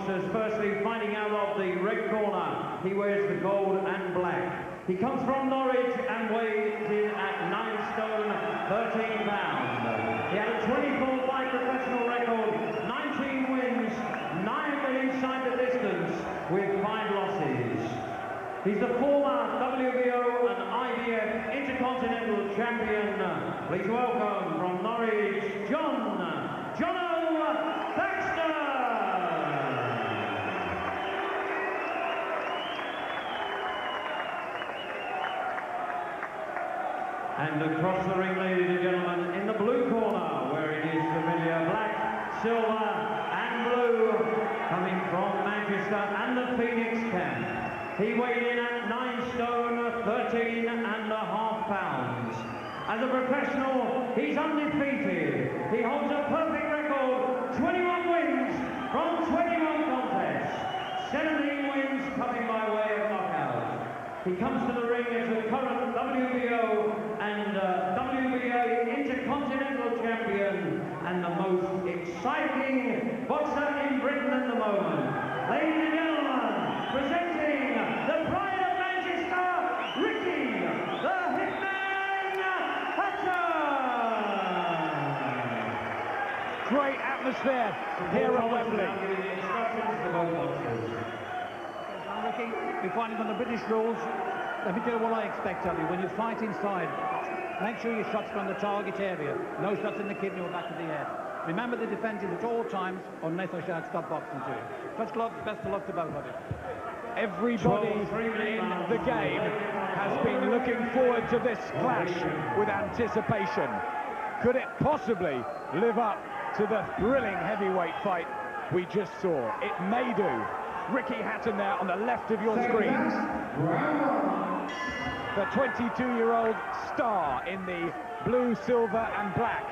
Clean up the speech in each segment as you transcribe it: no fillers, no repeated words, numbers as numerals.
boxers. Firstly, fighting out of the red corner, he wears the gold and black. He comes from Norwich and weighs in at 9 stone, 13 pounds. He had a 24-fight professional record, 19 wins, 9 but inside the distance, with 5 losses. He's the former WBO and IBF Intercontinental Champion. Please welcome from Norwich, Jon Thaxton! And across the ring, ladies and gentlemen, in the blue corner, where it is familiar, black, silver and blue, coming from Manchester and the Phoenix camp. He weighed in at 9 stone, 13 and a half pounds. As a professional, he's undefeated. He holds a perfect record, 21 wins from 21 contests, 17 wins coming by way of knockout. He comes to the ring as the current WBO and WBA Intercontinental Champion and the most exciting boxer in Britain at the moment. Ladies and gentlemen, presenting the pride of Manchester, Ricky, the Hitman Hatton! Great atmosphere here at Wembley. Ricky, we're fighting on the British rules. Let me tell you what I expect of you. When you fight inside, make sure your shots are on the target area. No shots in the kidney or back of the head. Remember the defences at all times, unless I shout stop boxing to you. First of all, best of luck to both of you. Everybody in the game has been looking forward to this clash with anticipation. Could it possibly live up to the thrilling heavyweight fight we just saw? It may do. RickyHatton there on the left of your screens. The 22-year-old star in the blue, silver and black,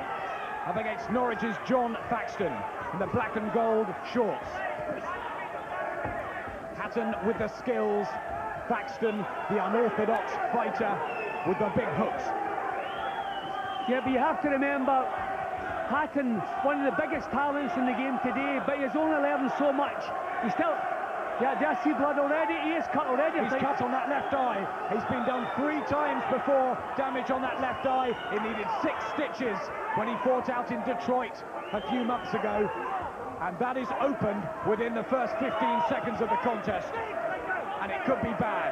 up against Norwich's Jon Thaxton in the black and gold shorts. Hatton with the skills, Thaxton the unorthodox fighter with the big hooks. Yeah, but you have to remember, Hatton, one of the biggest talents in the game today, but he's only learned so much. He's still... Yeah, do I see blood already? He is cut already. He's cut on that left eye. He's been done 3 times before, damage on that left eye. It needed 6 stitches when he fought out in Detroit a few months ago. And that is opened within the first 15 seconds of the contest. And it could be bad.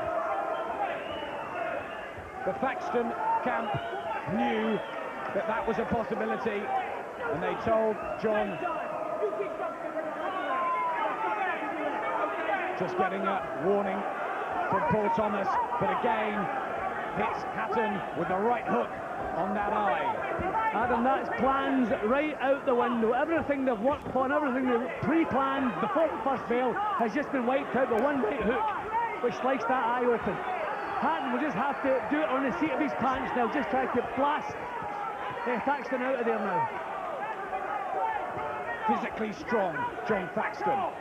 The Thaxton camp knew that that was a possibility. And they told Jon... Just getting a warning from Paul Thomas, but again hits Hatton with the right hook on that eye. Adam, that's plans right out the window. Everything they've worked upon, everything they've pre-planned before the first bell has just been wiped out by one right hook, which sliced that eye open. Hatton will just have to do it on the seat of his pants now, just try to blast Thaxton out of there now. Physically strong, Jon Thaxton.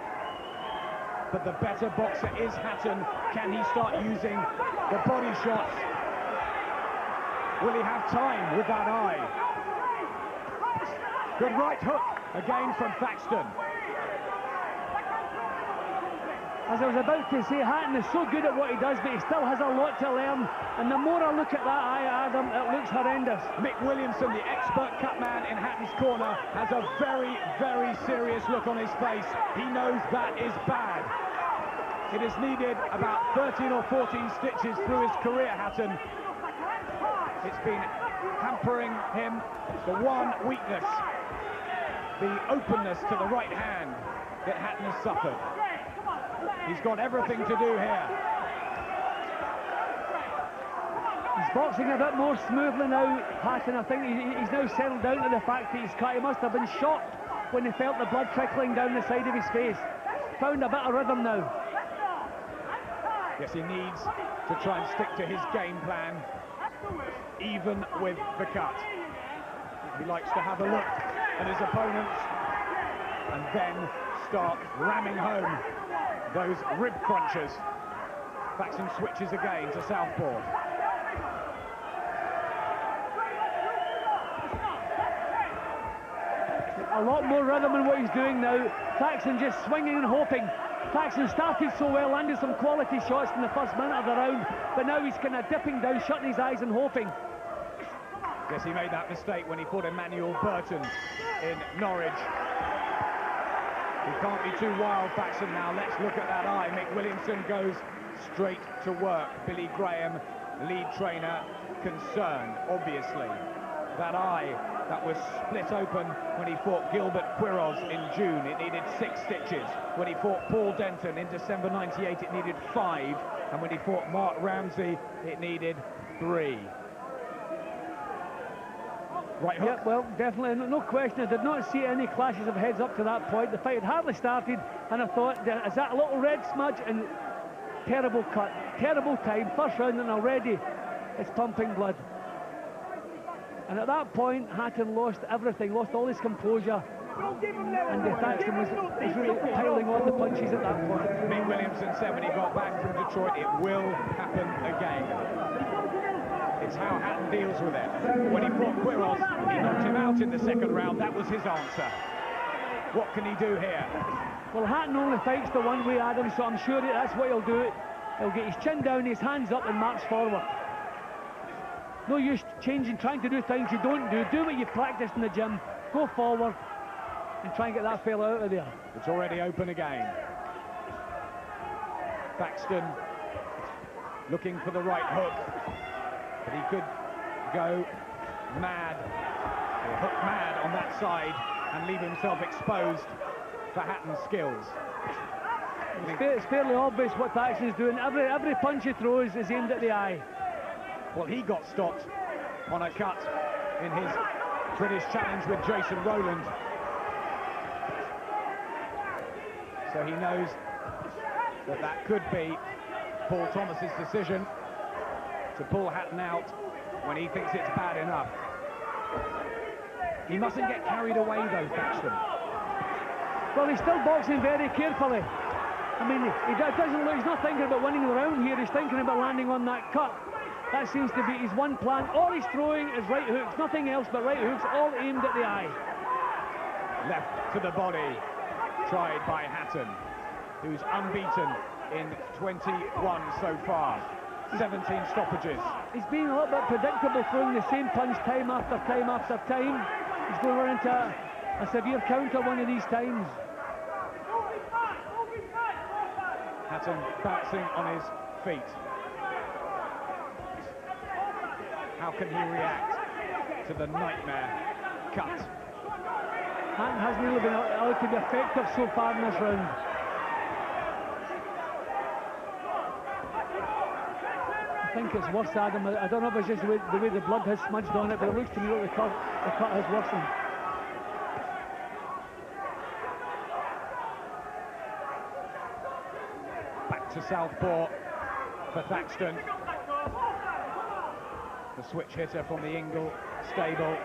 But the better boxer is Hatton. Can he start using the body shots? Will he have time with that eye? Good right hook again from Thaxton. As I was about to say, Hatton is so good at what he does, but he still has a lot to learn. And the more I look at that eye, Adam, it looks horrendous. Mick Williamson, the expert cut man in Hatton's corner, has a very, very serious look on his face. He knows that is bad. It has needed about 13 or 14 stitches through his career, Hatton. It's been hampering him. The one weakness, the openness to the right hand that Hatton has suffered. He's got everything to do here. He's boxing a bit more smoothly now, Hatton. I think he's now settled down to the fact that he's cut. He must have been shocked when he felt the blood trickling down the side of his face. Found a bit of rhythm now. Yes, he needs to try and stick to his game plan, even with the cut. He likes to have a look at his opponents and then start ramming home those rib crunchers. Thaxton switches again to southpaw. a lot more rhythm in what he's doing now. Thaxton just swinging and hoping. Thaxton started so well, landed some quality shots in the first minute of the round, but now he's kind of dipping down, shutting his eyes and hoping. Yes, he made that mistake when he fought Emmanuel Burton in Norwich. He can't be too wild, Thaxton, now. Let's look at that eye. Mick Williamson goes straight to work. Billy Graham, lead trainer, concerned, obviously. That eye that was split open when he fought Gilbert Quiroz in June, it needed 6 stitches. When he fought Paul Denton in December '98, it needed 5. And when he fought Mark Ramsey, it needed 3. Right hook. Yeah, well, definitely, no question. I did not see any clashes of heads up to that point. The fight had hardly started, and I thought, is that a little red smudge? And terrible cut, terrible time, first round, and already it's pumping blood. And at that point, Hatton lost everything, lost all his composure, and Thaxton was really piling on the punches at that point. Mick Williamson said when he got back from Detroit, it will happen again. It's how Hatton deals with it. When he fought Quiroz, he knocked him out in the second round. That was his answer. What can he do here? Well, Hatton only fights the one way, Adam, so I'm sure that's what he'll do. He'll get his chin down, his hands up, and march forward. No use changing, trying to do things you don't do. Do what you practice in the gym. Go forward and try and get that fella out of there. It's already open again. Thaxton looking for the right hook, but he could go mad, or hook mad on that side and leave himself exposed for Hatton's skills. It's fairly obvious what Thaxton's doing. Every punch he throws is aimed at the eye. Well, he got stopped on a cut in his British challenge with Jason Rowland. So he knows that that could be Paul Thomas's decision to pull Hatton out when he thinks it's bad enough. He mustn't get carried away though, Thaxton. Well, he's still boxing very carefully. I mean, he's not thinking about winning the round here, he's thinking about landing on that cut. That seems to be his one plan. All he's throwing is right hooks, nothing else but right hooks, all aimed at the eye. Left to the body, tried by Hatton, who's unbeaten in 21 so far. 17 stoppages. He's been a little bit predictable, throwing the same punch time after time after time. He's going to run into a severe counter one of these times. Hatton bouncing on his feet. How can he react to the nightmare cut? Hatton hasn't really been able to be effective so far in this round. I think it's worse, Adam. I don't know if it's just the way the blood has smudged on it, but it looks to me like the cut has worsened. Back to southpaw for Thaxton. The switch hitter from the Ingle stable.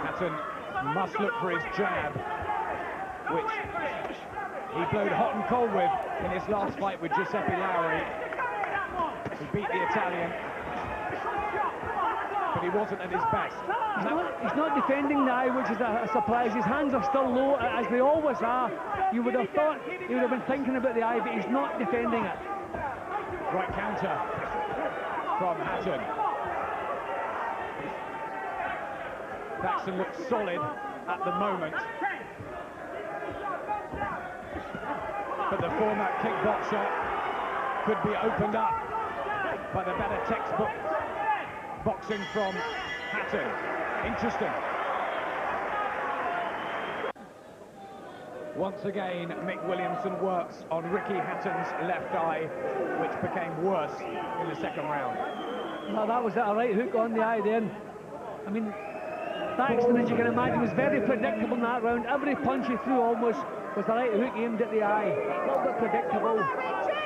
Hatton must look for his jab, which he blowed hot and cold with in his last fight with Giuseppe Lowry. He beat the Italian, but he wasn't at his best. He's not defending the eye, which is a surprise. His hands are still low, as they always are. You would have thought he would have been thinking about the eye, but he's not defending it. Right counter from Hatton. Thaxton looks solid at the moment, but the former kickboxer could be opened up by the better textbook boxing from Hatton. Interesting. Once again, Mick Williamson works on Ricky Hatton's left eye, which became worse in the second round. Well, that was a right hook on the eye then. I mean, Thaxton, as you can imagine, was very predictable in that round. Every punch he threw almost was a right hook aimed at the eye. A little bit predictable.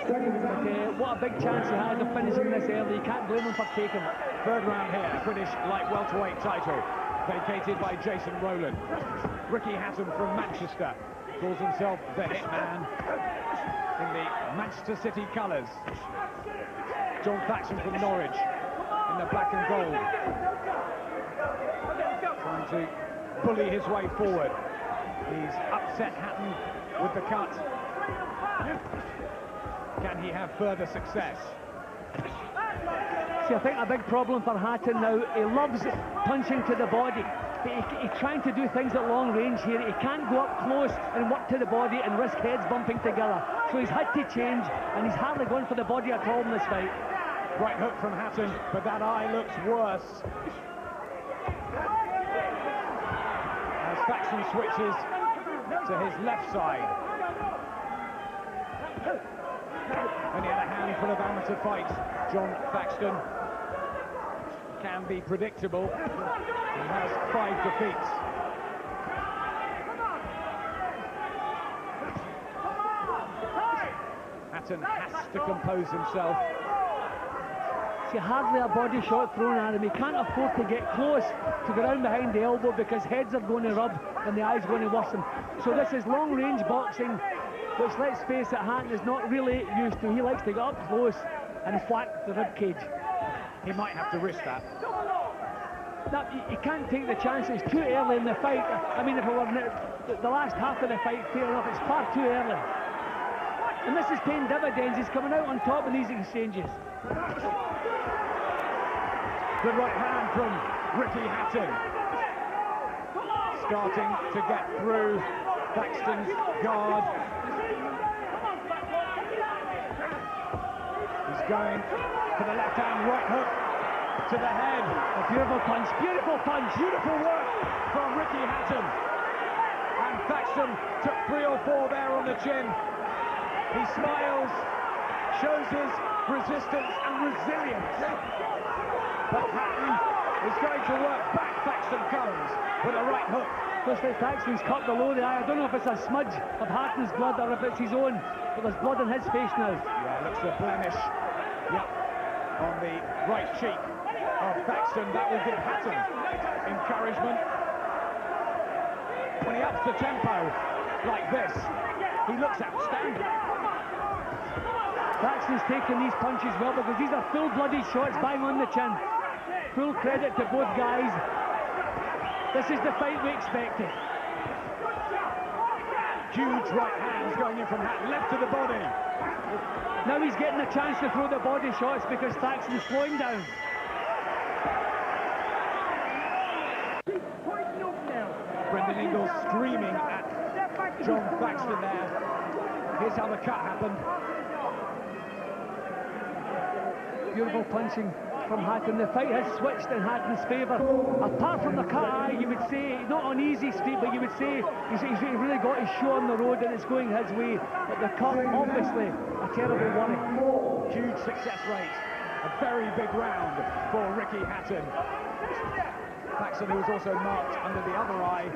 But what a big chance he had of finishing this early. You can't blame him for taking it. Third round here, British light welterweight title, vacated by Jason Rowland. Ricky Hatton from Manchester calls himself the Hitman in the Manchester City colours. Jon Thaxton from Norwich in the black and gold. to bully his way forward. He's upset Hatton with the cut. Can he have further success? See, I think a big problem for Hatton now, he loves punching to the body. He's trying to do things at long range here. He can't go up close and work to the body and risk heads bumping together. So he's had to change, and he's hardly gone for the body at all in this fight. Right hook from Hatton, but that eye looks worse. As Thaxton switches to his left side. And he had a handful of amateur fights, Jon Thaxton. Can be predictable. He has 5 defeats. Hatton has to compose himself. See, hardly a body shot thrown at him. He can't afford to get close to the round behind the elbow because heads are going to rub and the eye's going to worsen. So this is long-range boxing, which, let's face it, Hatton is not really used to. He likes to get up close and whack the rib cage. He might have to risk that. No, you can't take the chances too early in the fight. I mean, if it were the last half of the fight, fair enough, it's far too early. And this is paying dividends. He's coming out on top in these exchanges. The right hand from RickyHatton. Starting to get through Thaxton's guard. He's going for the left hand, right hook to the head. A beautiful punch, beautiful punch. Beautiful work from RickyHatton. And Thaxton took 3 or 4 there on the chin. He smiles, shows his resistance and resilience. But Hatton is going to work back. Thaxton comes with a right hook. Looks like Thaxton's cut below the eye. I don't know if it's a smudge of Hatton's blood or if it's his own, but there's blood on his face now. Yeah, looks a blemish. Yep, on the right cheek of Thaxton. That will give Hatton encouragement. When he ups the tempo like this, he looks outstanding. Thaxton's taking these punches well because these are full-blooded shots bang on the chin. Full credit to both guys. This is the fight we expected. Huge right hands going in from Hatton, left to the body. Now he's getting a chance to throw the body shots because Thaxton's slowing down. Brendan Ingles screaming at Jon Thaxton there. Here's how the cut happened. Beautiful punching from Hatton. The fight has switched in Hatton's favour. Apart from the cut eye, you would say, not on easy street, but you would say he's really got his show on the road and it's going his way. But the cut, obviously, a terrible worry. Huge success rate. A very big round for RickyHatton. Thaxton, who was also marked under the other eye.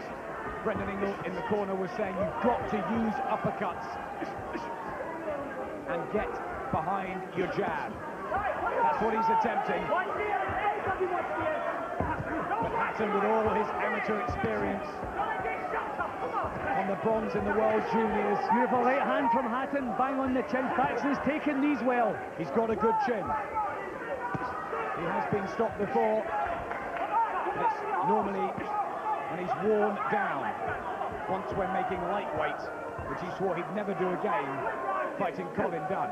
Brendan Ingle in the corner was saying you've got to use uppercuts and get behind your jab. That's what he's attempting. But Hatton, with all his amateur experience on the bronze in the World Juniors. Beautiful right hand from Hatton, bang on the chin. Thaxton's taken these well. He's got a good chin. He has been stopped before. But it's normally when he's worn down. Once when making lightweight, which he swore he'd never do again, fighting Colin Dunn.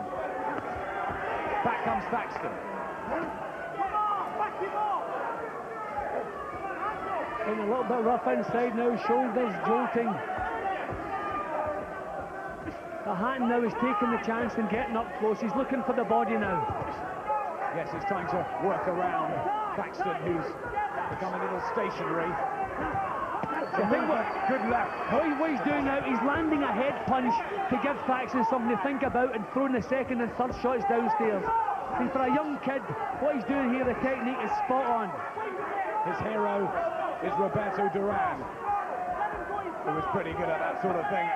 Back comes Thaxton. And a little bit rough inside now, shoulders jolting. But Hatton now is taking the chance and getting up close. He's looking for the body now. Yes, he's trying to work around Thaxton, who's become a little stationary. I think good left. What he's doing now, he's landing a head punch to give Thaxton something to think about and throwing the second and third shots downstairs. And for a young kid, what he's doing here, the technique is spot on. His hero is Roberto Duran, who was pretty good at that sort of thing.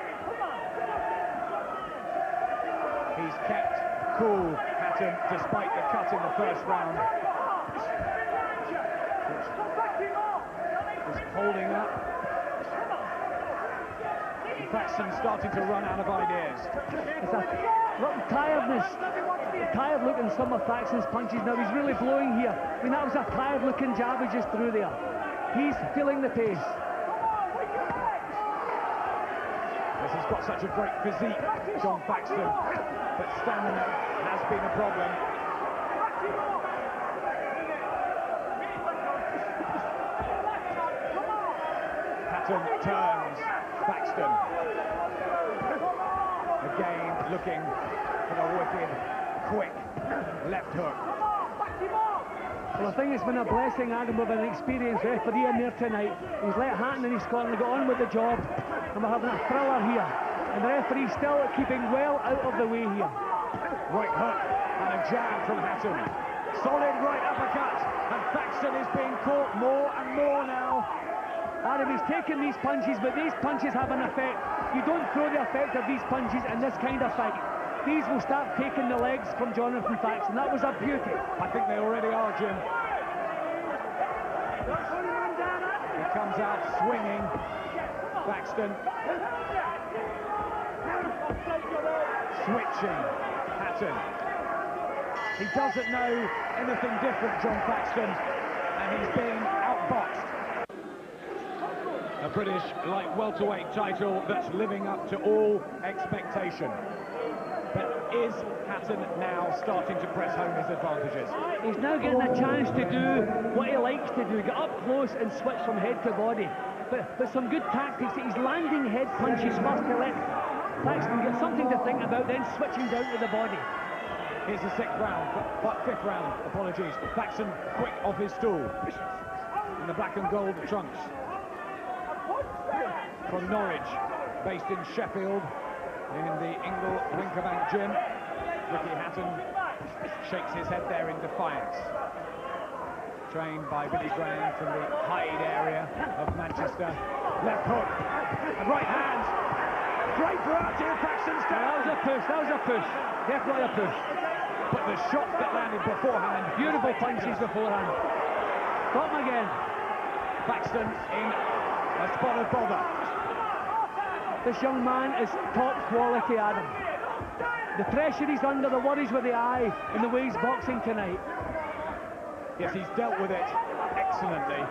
He's kept cool, Hatton, despite the cut in the first round. He's holding up. Thaxton starting to run out of ideas. It's a tiredness. Tired looking some of Thaxton's punches now. He's really blowing here. I mean, that was a tired looking jab he just threw there. He's feeling the pace. He's got such a great physique, Jon Thaxton, but stamina has been a problem. Hatton turns, Thaxton. Again looking for the wicked, quick left hook. Well, I think it's been a blessing, Adam, with an experienced referee in there tonight. He's let Hatton and his Scotland get on with the job, and we're having a thriller here. And the referee's still keeping well out of the way here. Right hook and a jab from Hatton. Solid right uppercut, and Thaxton is being caught more and more now. Adam, he's taking these punches, but these punches have an effect. You don't throw the effect of these punches in this kind of fight. These will start taking the legs from Jonathan Thaxton. That was a beauty. I think they already are, Jim. He comes out swinging. Thaxton. Switching. Hatton. He doesn't know anything different, Jon Thaxton, and he's being outboxed. A British light welterweight title that's living up to all expectation. But is Hatton now starting to press home his advantages? He's now getting a chance to do what he likes to do, get up close and switch from head to body. But some good tactics. He's landing head punches first to let Thaxton get something to think about, then switching down to the body. Here's the fifth round, apologies. Thaxton quick off his stool. In the black and gold trunks. From Norwich, based in Sheffield, in the Ingle Winkerbank gym. RickyHatton shakes his head there in defiance. Trained by Billy Graham from the Hyde area of Manchester. Left hook and right hand. Great variety of Thaxton's down. That was a push, that was a push. Definitely a push. But the shots that landed beforehand. Beautiful punches beforehand. Got him again. Thaxton in a spot of bother. This young man is top quality, Adam. The pressure he's under, the worries with the eye, and the way he's boxing tonight. Yes, he's dealt with it excellently,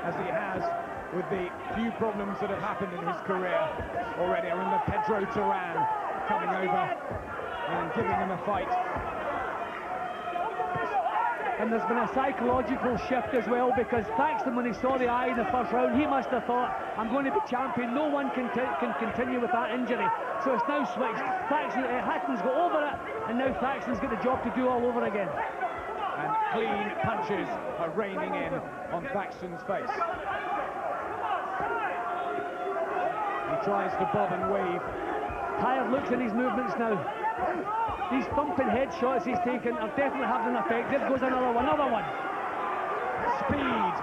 as he has with the few problems that have happened in his career already. I remember Pedro Turan coming over and giving him a fight. And there's been a psychological shift as well, because Thaxton, when he saw the eye in the first round, he must have thought, I'm going to be champion, no one can continue with that injury. So it's now switched. Hatton's got over it, and now Thaxton's got the job to do all over again. And clean punches are raining in on Thaxton's face. He tries to bob and weave. Tired looks in his movements now. These thumping head shots he's taken are definitely having an effect. There goes another one. Speed,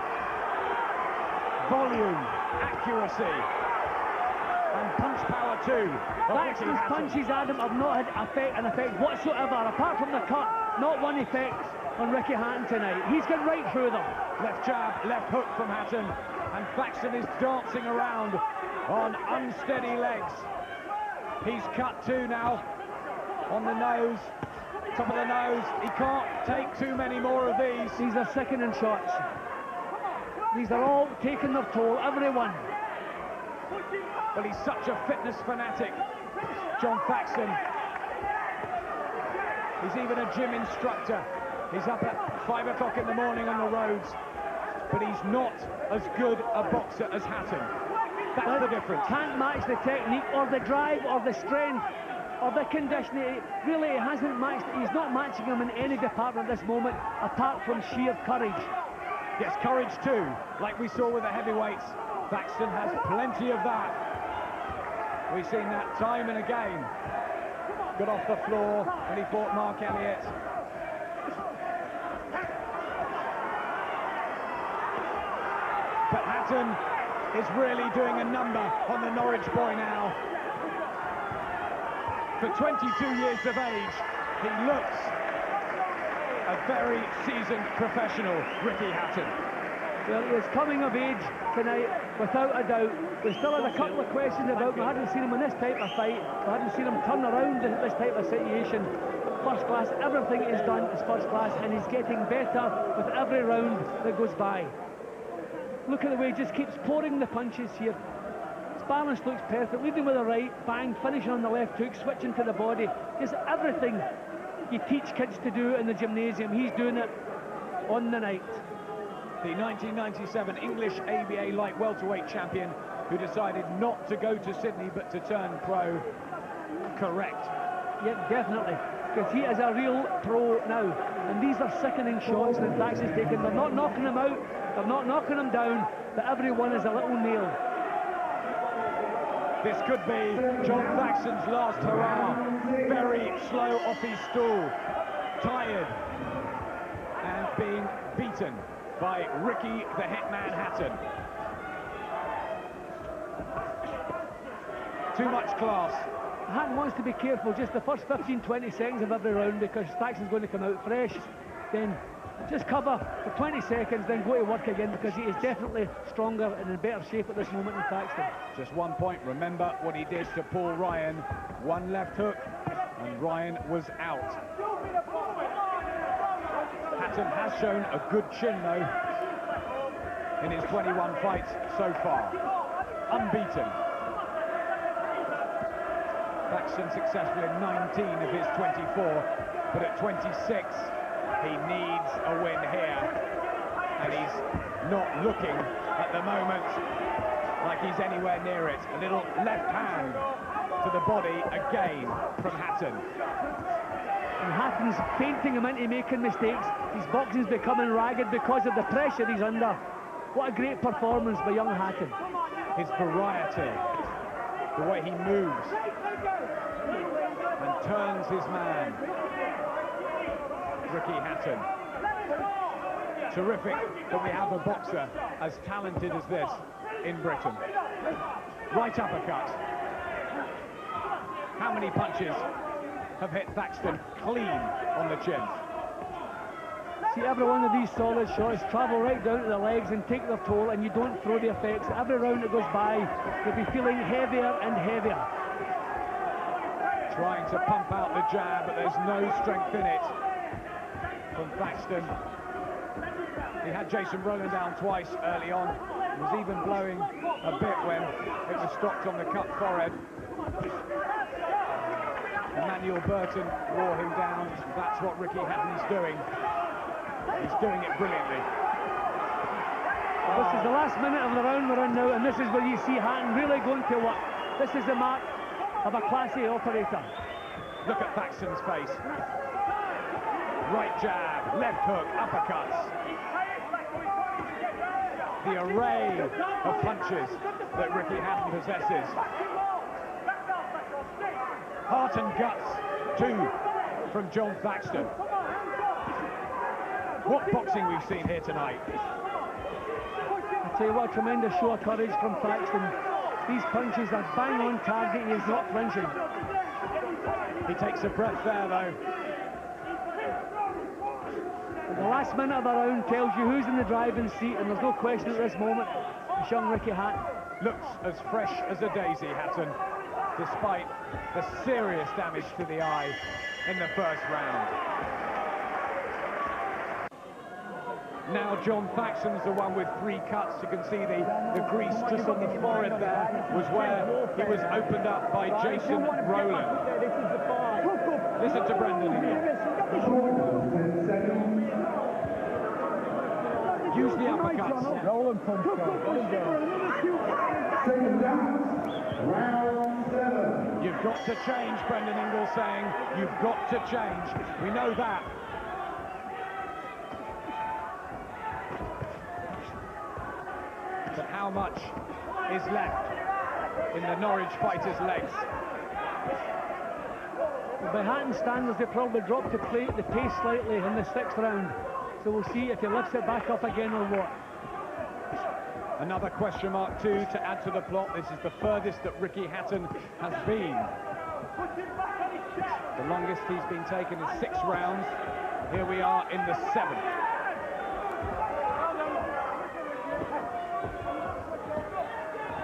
volume, accuracy, and punch power too. Thaxton's punches, Adam, have not had an effect whatsoever, apart from the cut. Not one effect on RickyHatton tonight. He's gone right through them. Left jab, left hook from Hatton, and Thaxton is dancing around on unsteady legs. He's cut two now. On the nose, top of the nose. He can't take too many more of these. These are sickening shots. These are all taking their toll, everyone. Well, he's such a fitness fanatic, Jon Thaxton. He's even a gym instructor. He's up at 5 o'clock in the morning on the roads, but he's not as good a boxer as Hatton. That's the difference. Can't match the technique or the drive or the strength or the conditioning. Really, he hasn't matched. He's not matching him in any department at this moment, apart from sheer courage. Yes, courage too, like we saw with the heavyweights. Thaxton has plenty of that. We've seen that time and again. Got off the floor when he fought Mark Elliott. But Hatton is really doing a number on the Norwich boy now. For 22 years of age, he looks a very seasoned professional, RickyHatton. Well, he is coming of age tonight, without a doubt. We still had a couple of questions about him. We hadn't seen him in this type of fight. We hadn't seen him turn around this type of situation. First class, everything he's done is first class, and he's getting better with every round that goes by. Look at the way he just keeps pouring the punches here. His balance looks perfect, leading with the right, bang, finishing on the left hook, switching to the body. Just everything you teach kids to do in the gymnasium, he's doing it on the night. The 1997 English ABA light welterweight champion who decided not to go to Sydney but to turn pro. Correct. Yeah, definitely. Because he is a real pro now. And these are sickening shots that Thaxton's taking. They're not knocking him out, they're not knocking him down, but every one is a little nail. This could be Jon Thaxton's last hurrah. Very slow off his stool. Tired. And being beaten by Ricky the Hitman Hatton. Too much class. Hatton wants to be careful just the first 15-20 seconds of every round, because Thaxton's going to come out fresh. Then just cover for 20 seconds, then go to work again, because he is definitely stronger and in better shape at this moment than Thaxton. Just 1 point. Remember what he did to Paul Ryan. One left hook and Ryan was out. Hatton has shown a good chin though in his 21 fights so far. Unbeaten. Thaxton successful in 19 of his 24, but at 26 he needs a win here, and he's not looking at the moment like he's anywhere near it. A little left hand to the body again from Hatton. And Hatton's painting him into making mistakes. His boxing's becoming ragged because of the pressure he's under. What a great performance by young Hatton. His variety, the way he moves and turns his man. Ricky Hatton. Terrific that we have a boxer as talented as this in Britain. Right uppercut. How many punches have hit Thaxton clean on the chin? See, every one of these solid shots travel right down to the legs and take their toll, and you don't throw the effects. Every round that goes by, you'll be feeling heavier and heavier. Trying to pump out the jab, but there's no strength in it from Thaxton. He had Jason Rowland down twice early on. He was even blowing a bit when it was stopped on the cut forehead. Emmanuel Burton wore him down. That's what Ricky Hatton's doing. He's doing it brilliantly. This is the last minute of the round we're in now, and this is where you see Hatton really going to work. This is the mark of a classy operator. Look at Thaxton's face. Right jab, left hook, uppercuts. The array of punches that Ricky Hatton possesses. Heart and guts, too, from Jon Thaxton. What boxing we've seen here tonight. I tell you what, a tremendous show of courage from Thaxton. These punches are bang on target, he is not flinching. He takes a breath there, though. The last minute of the round tells you who's in the driving seat, and there's no question at this moment, it's young Ricky Hatton. Looks as fresh as a daisy, Hatton, despite the serious damage to the eye in the first round. Now Jon Thaxton's the one with 3 cuts. You can see the crease just on the forehead there was where he was opened up by Jason Rowland. Listen to Brendan Ingle. Use the uppercuts. Rowland punch. You've got to change, Brendan Ingle saying. You've got to change. We know that. But how much is left in the Norwich fighters' legs? Well, by Hatton's standards, they probably dropped the pace slightly in the 6th round. So we'll see if he lifts it back up again or what. Another question mark too to add to the plot. This is the furthest that Ricky Hatton has been. The longest he's been taken is 6 rounds. Here we are in the 7th.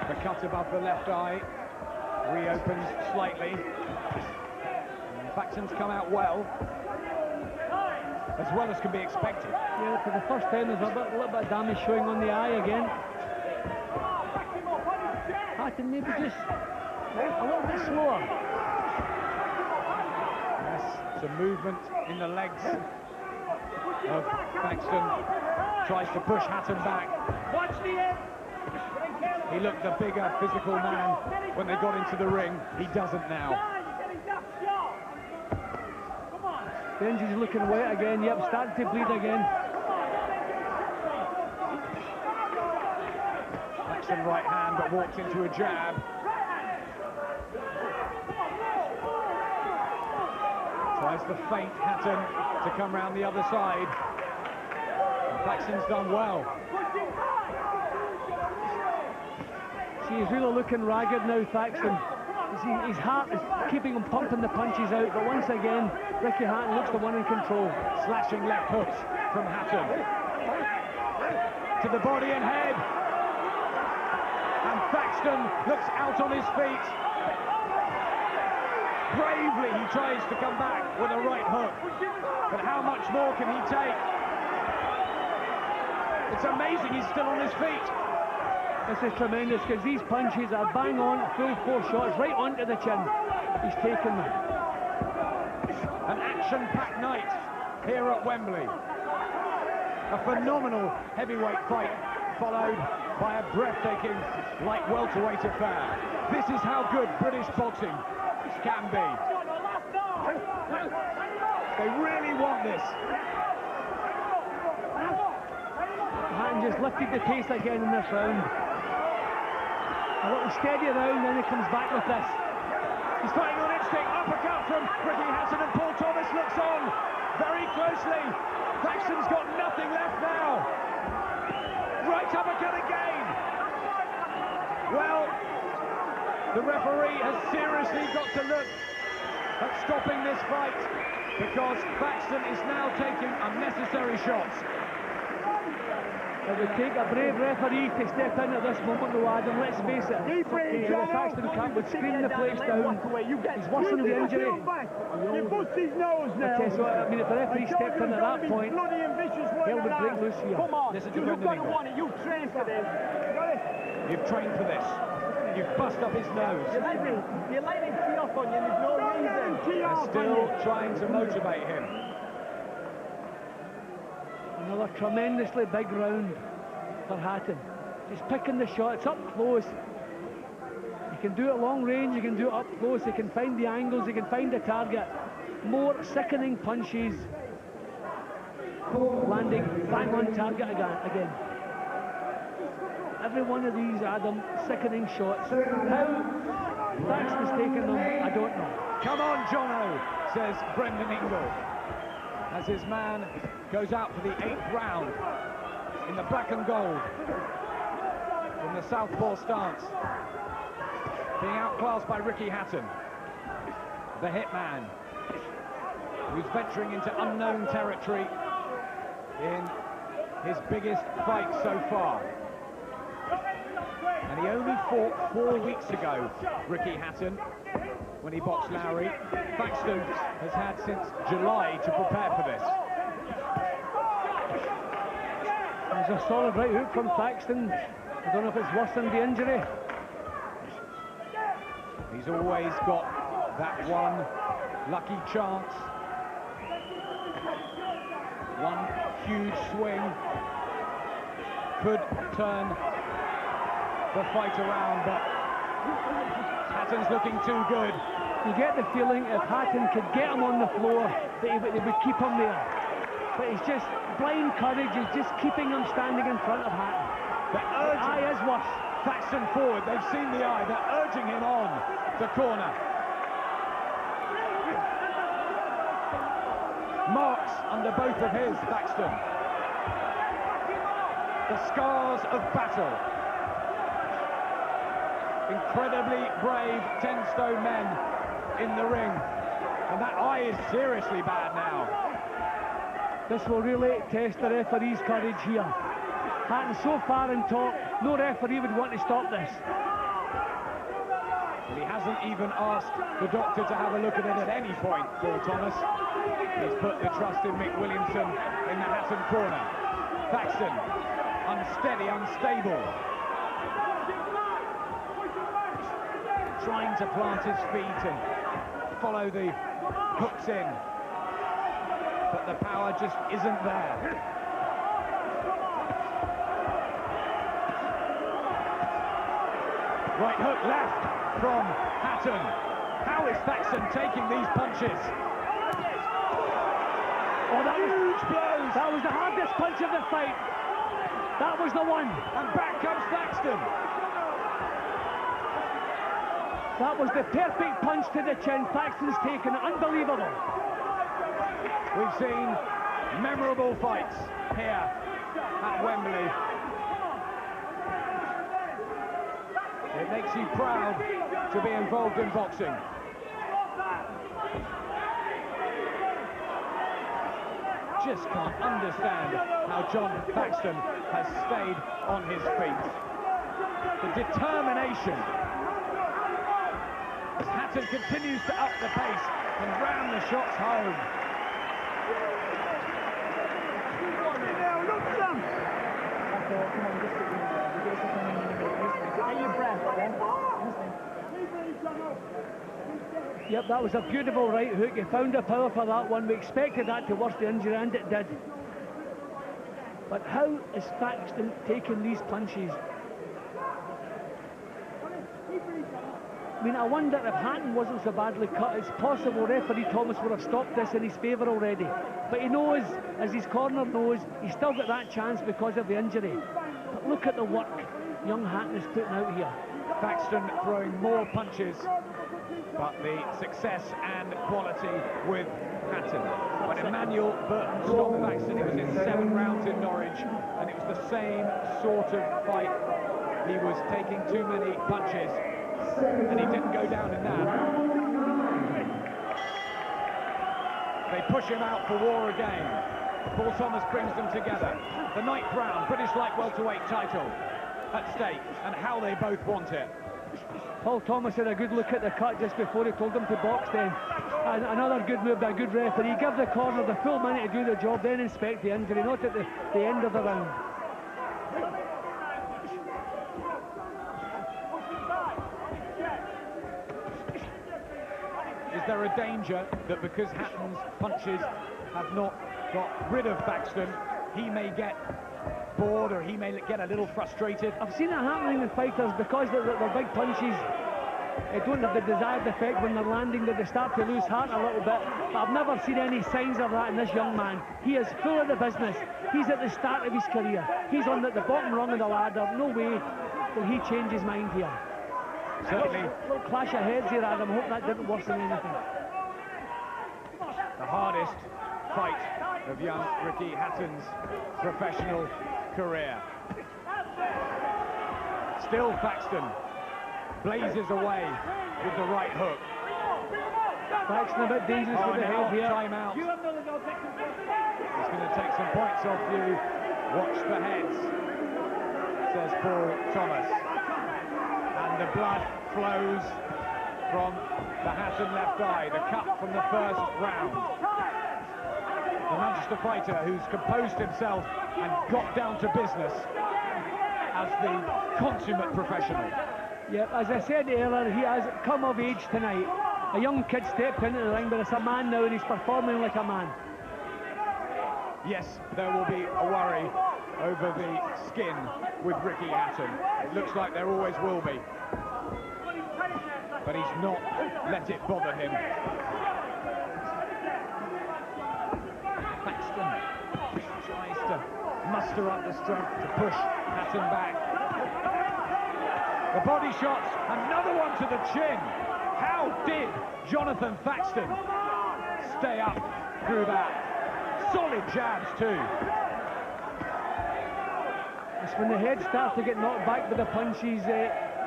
The cut above the left eye reopens slightly. Thaxton's come out well as can be expected. Yeah, for the first time there's a little bit of damage showing on the eye again. Hatton maybe just a little bit slower. Yes, some movement in the legs of Thaxton. Tries to push Hatton back. Watch the end. He looked the bigger physical man when they got into the ring. He doesn't now. Benji's looking wet again. Yep, starting to bleed again. Thaxton right hand, but walks into a jab. Tries to feint Hatton to come round the other side. And Thaxton's done well. See, he's really looking ragged now, Thaxton. His heart is keeping him pumping the punches out, but once again, RickyHatton looks the one in control. Slashing left hooks from Hatton. To the body and head. And Thaxton looks out on his feet. Bravely, he tries to come back with a right hook. But how much more can he take? It's amazing he's still on his feet. This is tremendous because these punches are bang on, full force shots, right onto the chin. He's taken them. An action-packed night here at Wembley. A phenomenal heavyweight fight followed by a breathtaking light welterweight affair. This is how good British boxing can be. They really want this. Hatton just lifted the pace again in this round. A little steady round, then he comes back with this. He's fighting on instinct. Uppercut from RickyHatton, and Paul Thomas looks on very closely. Thaxton's got nothing left now. Right uppercut again. Well, the referee has seriously got to look at stopping this fight because Thaxton is now taking unnecessary shots. It would take a brave referee to step in at this moment, though, Adam. Let's face it. The Thaxton camp would scream the place down. He's worsened the injury. You bust his nose now. I mean, if the referee stepped in at that point, hell would break loose here. Come on, Listen to you've got to Brendan want it. You've trained for this. You've trained for this. You've bust up his nose. You let him tee off on you, and there's no reason. They're still trying to motivate him. Another tremendously big round for Hatton. Just picking the shots up close. He can do it long range, he can do it up close, he can find the angles, he can find the target. More sickening punches. Landing bang on target again. Every one of these, Adam, sickening shots. How Thaxton's taken them, I don't know. Come on, Jono, says Brendan Ingle, as his man goes out for the 8th round in the black and gold in the southpaw stance, being outclassed by RickyHatton, the Hitman, who's venturing into unknown territory in his biggest fight so far. And he only fought 4 weeks ago, RickyHatton, when he boxed Lowry. Thaxton has had since July to prepare for this. There's a solid right hook from Thaxton. I don't know if it's worse than the injury. He's always got that one lucky chance. One huge swing could turn the fight around, but Hatton's looking too good. You get the feeling if Hatton could get him on the floor, that he would keep him there. But he's just blind courage, he's just keeping him standing in front of Hatton. The eye is worse. Thaxton forward, they've seen the eye, they're urging him on the corner. Marks under both of his, Thaxton. The scars of battle. Incredibly brave 10-stone men in the ring. And that eye is seriously bad now. This will really test the referee's courage here. Hatton so far in top, no referee would want to stop this. Well, he hasn't even asked the doctor to have a look at it at any point, Paul Thomas. He's put the trust in Mick Williamson in the Hatton corner. Thaxton, unsteady, unstable. trying to plant his feet and follow the hooks in, but the power just isn't there. Right hook left from Hatton. How is Thaxton taking these punches? Oh, that was huge blows. That was the hardest punch of the fight. That was the one. And back comes Thaxton. That was the perfect punch to the chin. Thaxton's taken it. Unbelievable. We've seen memorable fights here at Wembley. It makes you proud to be involved in boxing. Just can't understand how Jon Thaxton has stayed on his feet. The determination as Hatton continues to up the pace and ram the shots home. Yep, that was a beautiful right hook. He found the power for that one. We expected that to worse the injury, and it did. But how is Thaxton taking these punches? I mean, I wonder if Hatton wasn't so badly cut. It's possible referee Thomas would have stopped this in his favour already. But he knows, as his corner knows, he's still got that chance because of the injury. But look at the work young Hatton is putting out here. Thaxton throwing more punches, but the success and quality with Hatton. When Emmanuel Burton stopped Thaxton, he was in 7 rounds in Norwich, and it was the same sort of fight. He was taking too many punches, and he didn't go down in that. They push him out for war again. Paul Thomas brings them together. The 9th round, British light welterweight title at stake, and how they both want it. Paul Thomas had a good look at the cut just before he told him to box then. And another good move by a good referee. Give the corner the full minute to do the job, then inspect the injury, not at the end of the round. Is there a danger that because Hatton's punches have not got rid of Thaxton, he may get bored or he may get a little frustrated? I've seen it happening in fighters because they're big punches. They don't have the desired effect when they're landing, that they start to lose heart a little bit. But I've never seen any signs of that in this young man. He is full of the business. He's at the start of his career. He's on the bottom rung of the ladder. No way will he change his mind here. Certainly. Little clash of heads here, Adam. I hope that didn't worsen anything. The hardest fight of young Ricky Hatton's professional career. Still Thaxton blazes away with the right hook. Thaxton a bit dangerous with the head here. Time out. He's going to take some points off you. Watch the heads, says Paul Thomas. And the blood flows from the Hatton left eye, the cut from the first round. The Manchester fighter who's composed himself and got down to business as the consummate professional. Yeah, as I said earlier, he has come of age tonight. A young kid stepped into the ring, but it's a man now and he's performing like a man. Yes, there will be a worry over the skin with Ricky Hatton. It looks like there always will be. But he's not let it bother him. Thaxton tries to muster up the strength to push Hatton back. The body shots, another one to the chin. How did Jonathan Thaxton stay up through that? Solid jabs too. It's when the head starts to get knocked back with the punches,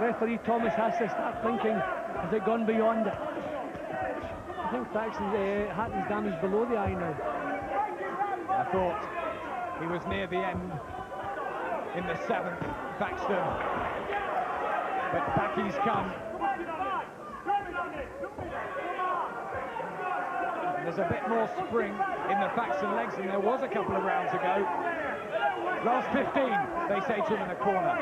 referee Thomas has to start thinking, has it gone beyond it? I think Hatton's damage below the eye now. I thought he was near the end in the 7th, Thaxton. But back he's come. There's a bit more spring in the Thaxton legs than there was a couple of rounds ago. Last 15, they say to him in the corner.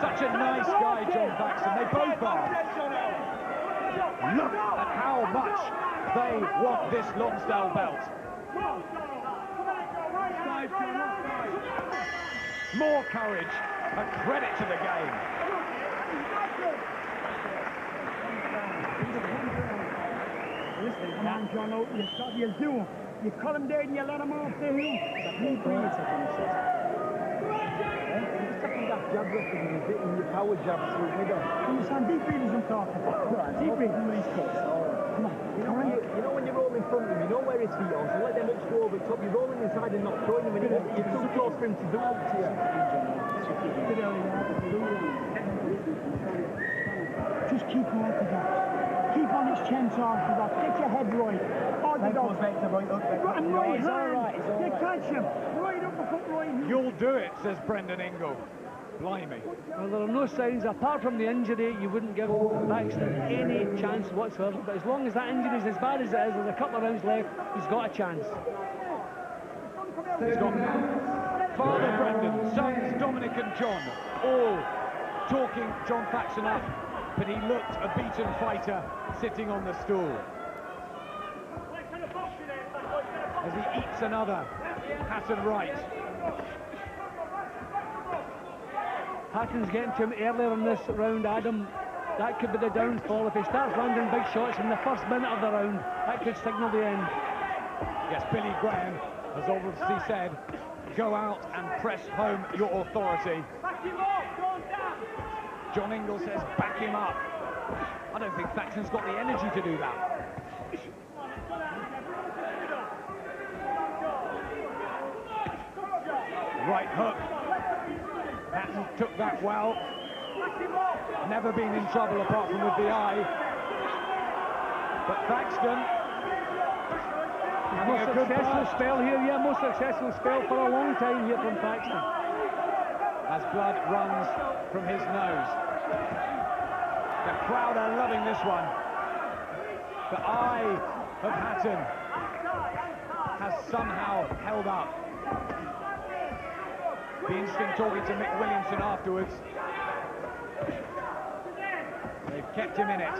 Such a nice guy, Jon Thaxton. They both are. Look at how much they want this Lonsdale belt. More courage, a credit to the game. Listen, come on, John, you do. You cut him dead and you let him off the hill. Deep breathing. That jab wrestling is hitting your power jab through the middle. Understand? Deep breathing I'm talking about. Deep breathing when he's cut. Come on. You know when you roll in front of him, you know where his feet are, so let them hooks go over the top. You're rolling inside and not throwing him, and you're too close for him to do it to you. Just keep orthodox. Keep on his chance orthodox. Get your head right. Orthodox. And right hand. You catch him. Right up the foot, right hand. You'll do it, says Brendan Ingle. Blimey. Well, there are no signs, apart from the injury, you wouldn't give Thaxton any chance whatsoever. But as long as that injury is as bad as it is, there's a couple of rounds left, he's got a chance. He's got Father Brendan, sons Dominic and John, all talking Jon Thaxton up, but he looked a beaten fighter sitting on the stool. As he eats another Hatton right. Hatton's getting to him earlier in this round, Adam. That could be the downfall. If he starts landing big shots in the first minute of the round, that could signal the end. Yes, Billy Graham has obviously said, go out and press home your authority. John Ingle says, back him up. I don't think Thaxton's got the energy to do that. Right hook. Hatton took that well. Never been in trouble apart from with the eye. But Thaxton having a good successful spell here, yeah, most successful spell for a long time here from Thaxton. As blood runs from his nose. The crowd are loving this one. The eye of Hatton has somehow held up. Be interesting talking to Mick Williamson afterwards. They've kept him in it.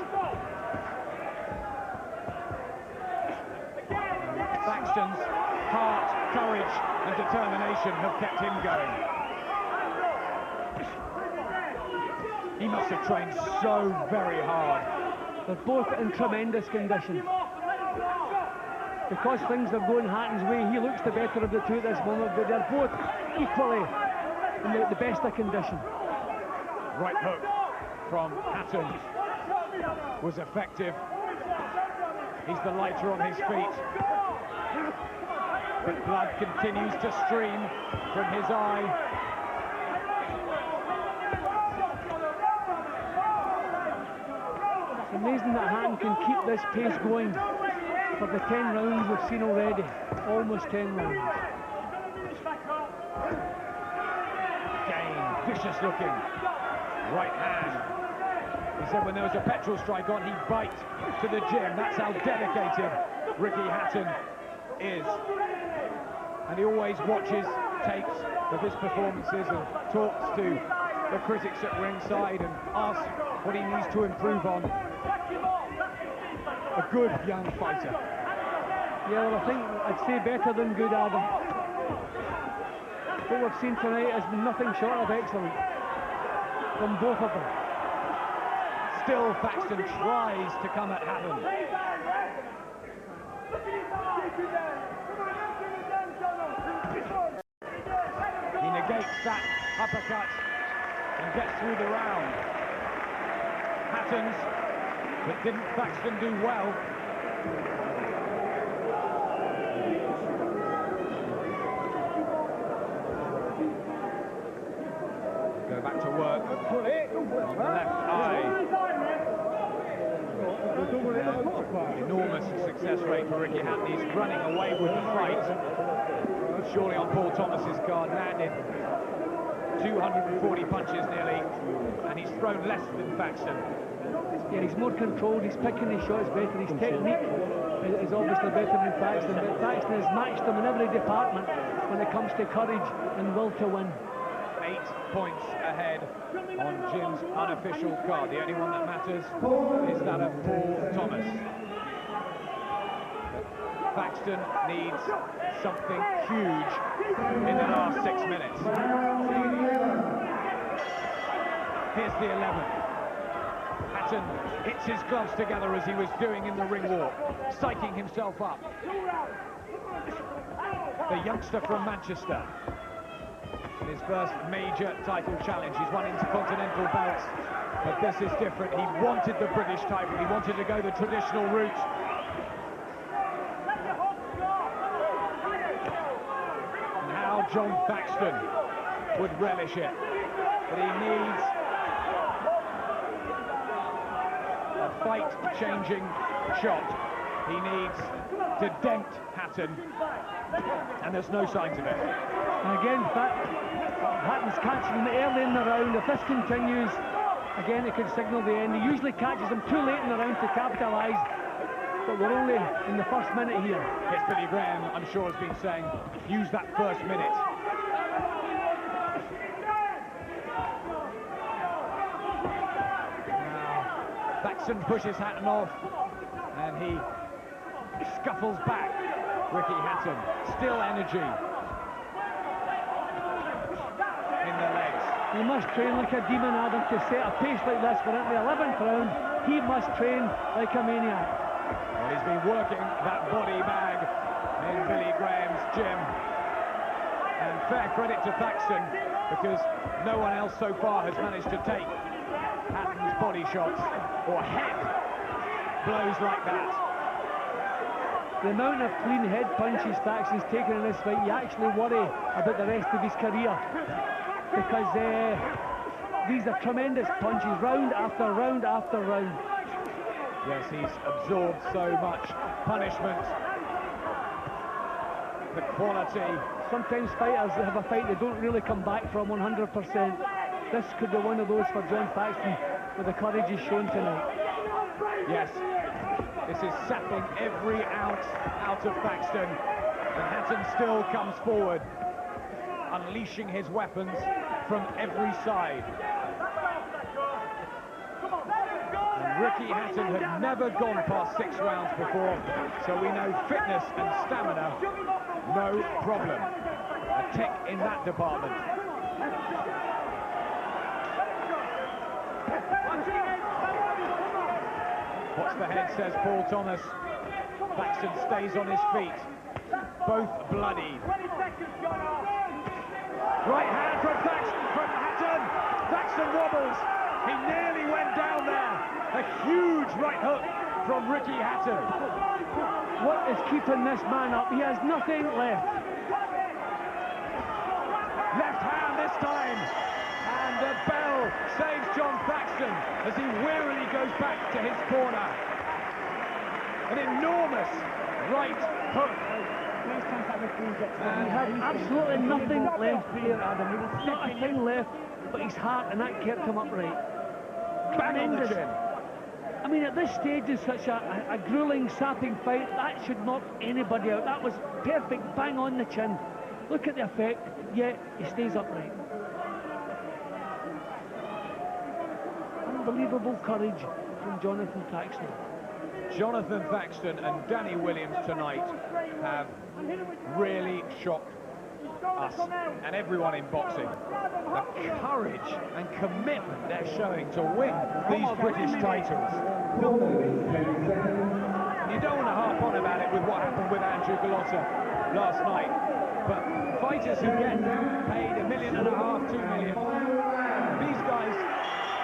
Thaxton's heart, courage and determination have kept him going. He must have trained so very hard. They're both in tremendous condition. Because things are going Hatton's way, he looks the better of the two at this moment, but they're both equally in the best of condition. Right hook from Hatton was effective. He's the lighter on his feet. But blood continues to stream from his eye. It's amazing that Hatton can keep this pace going for the 10 rounds we've seen already. Almost 10 rounds. Again, vicious looking. Right hand. He said when there was a petrol strike on, he'd bite to the gym. That's how dedicated RickyHatton is. And he always watches tapes of his performances and talks to the critics at ringside and asks what he needs to improve on. A good young fighter. Yeah, well, I think I'd say better than good, Adam. What we've seen tonight has been nothing short of excellent from both of them. Still, Thaxton tries to come at Hatton. He negates that uppercut and gets through the round. Hatton's, but didn't Thaxton do well? Go back to work on the left eye. Enormous success rate for RickyHatton. He's running away with the fight. Surely on Paul Thomas's card, landed 240 punches nearly, and he's thrown less than Thaxton. Yeah, he's more controlled, he's picking his shots better, his technique is obviously better than Thaxton, but Thaxton has matched him in every department when it comes to courage and will to win. 8 points ahead on Jim's unofficial card. The only one that matters is that of Paul Thomas. Thaxton needs something huge in the last 6 minutes. Here's the 11. Hatton hits his gloves together as he was doing in the ring walk, psyching himself up. The youngster from Manchester, in his first major title challenge. He's won intercontinental belts, but this is different. He wanted the British title, he wanted to go the traditional route. And how Jon Thaxton would relish it, but he needs a fight-changing shot. He needs to dent Hatton, and there's no signs of it. And again, Hatton's catching him early in the round. If this continues, again, it could signal the end. He usually catches him too late in the round to capitalise, but we're only in the first minute here. Yes, Billy Graham, I'm sure, has been saying, use that first minute. Now, Thaxton pushes Hatton off, and he scuffles back. RickyHatton, still energy in the legs. He must train like a demon, Adam, to set a pace like this. We're at the 11th round. He must train like a maniac. Well, he's been working that body bag in Billy Graham's gym. And fair credit to Thaxton, because no one else so far has managed to take Hatton's body shots or head blows like that. The amount of clean head punches Thaxton's taken in this fight, you actually worry about the rest of his career, because these are tremendous punches, round after round after round. Yes, he's absorbed so much punishment. The quality. Sometimes fighters that have a fight they don't really come back from 100%. This could be one of those for Jon Thaxton, with the courage he's shown tonight. Yes. This is sapping every ounce out of Thaxton, and Hatton still comes forward, unleashing his weapons from every side. And RickyHatton had never gone past 6 rounds before, so we know fitness and stamina, no problem. A tick in that department. Watch the head, says Paul Thomas. Thaxton stays on his feet. Both bloodied. Right hand from Hatton. Thaxton wobbles. He nearly went down there. A huge right hook from RickyHatton. What is keeping this man up? He has nothing left. Left hand this time. And the bell saves Jon Thaxton as he wearily goes back to his corner. An enormous right hook. He had absolutely nothing left here, Adam. Not a thing left but his heart, and that kept him upright. Bang on the chin. I mean, at this stage in such a grueling, sapping fight, that should knock anybody out. That was perfect, bang on the chin. Look at the effect, yet he stays upright. Unbelievable courage from Jonathan Thaxton. Jonathan Thaxton and Danny Williams tonight have really shocked us and everyone in boxing. The courage and commitment they're showing to win these British titles. You don't want to harp on about it with what happened with Andrew Galotta last night, but fighters who get paid $1.5 million, $2 million, these guys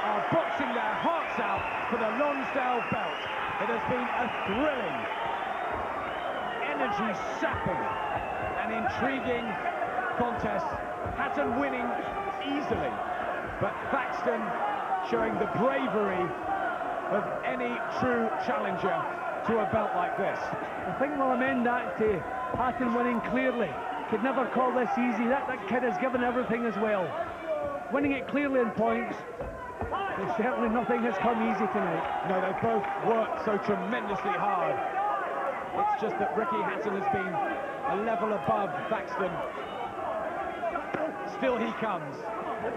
are boxing their hearts out for the Lonsdale belt. It has been a thrilling, energy-sapping and intriguing contest. Hatton winning easily, but Thaxton showing the bravery of any true challenger to a belt like this. I think we'll amend that to Hatton winning clearly. Could never call this easy. That kid has given everything as well. Winning it clearly in points. But certainly nothing has come easy tonight. No, they both worked so tremendously hard. It's just that RickyHatton has been a level above Thaxton. Still he comes.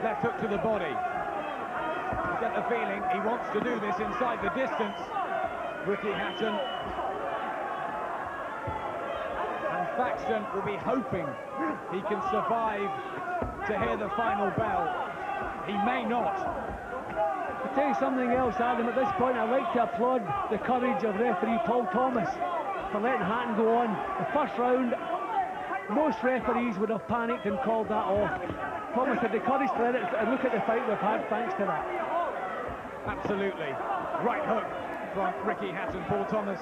left hook to the body. You get the feeling he wants to do this inside the distance, RickyHatton. And Thaxton will be hoping he can survive to hear the final bell. He may not. I'll tell you something else, Adam. At this point, I'd like to applaud the courage of referee Paul Thomas for letting Hatton go on. The first round, most referees would have panicked and called that off. Thomas had the courage to let it, and look at the fight we've had thanks to that. Absolutely. Right hook from RickyHatton. Paul Thomas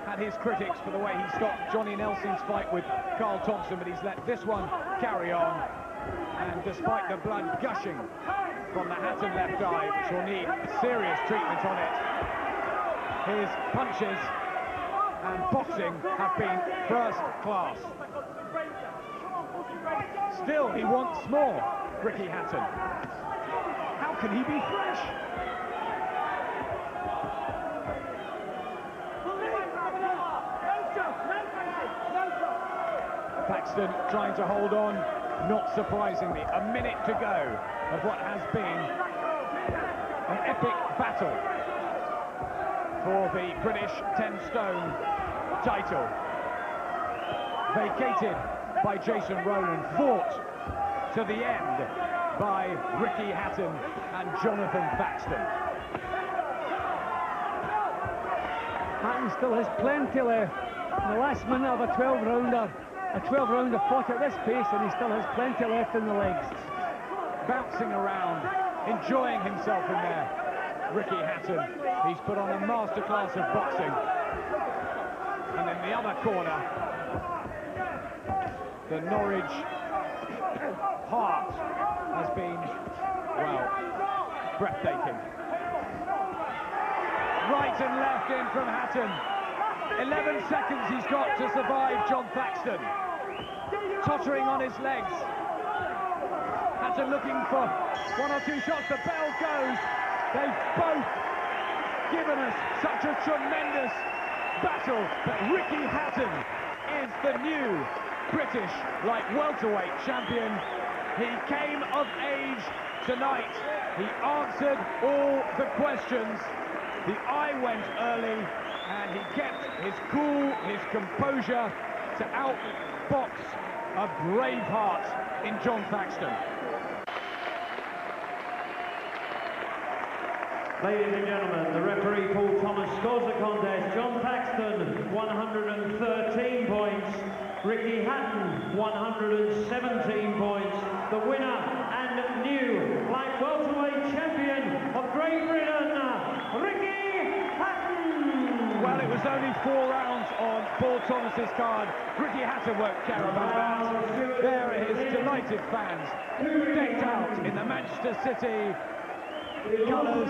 had his critics for the way he stopped Johnny Nelson's fight with Carl Thompson, but he's let this one carry on. And despite the blood gushing from the Hatton left eye, which will need serious treatment on it, his punches and boxing have been first class. Still, he wants more, RickyHatton. How can he be fresh? Thaxton trying to hold on, not surprisingly. A minute to go of what has been an epic battle for the British 10-stone title. Vacated by Jason Ronan, fought to the end by RickyHatton and Jonathan Thaxton. Hatton still has plenty left. In the last minute of a 12-rounder, fought at this pace, and he still has plenty left in the legs. Bouncing around, enjoying himself in there, RickyHatton. He's put on a masterclass of boxing. And in the other corner, the Norwich heart has been, well, breathtaking. Right and left in from Hatton. 11 seconds he's got to survive Jon Thaxton. Tottering on his legs. Hatton looking for one or two shots. The bell goes. They've both given us such a tremendous battle. But RickyHatton is the new British light welterweight champion. He came of age tonight. He answered all the questions. The eye went early, and he kept his cool, his composure to outbox a brave heart in Jon Thaxton. Ladies and gentlemen, the referee Paul Thomas scores the contest. Jon Thaxton, 113 points. RickyHatton, 117 points. The winner and new light welterweight champion of Great Britain, RickyHatton. Well, it was only 4 rounds on Paul Thomas's card. RickyHatton won't care about that. There are his delighted fans, decked out in the Manchester City colours.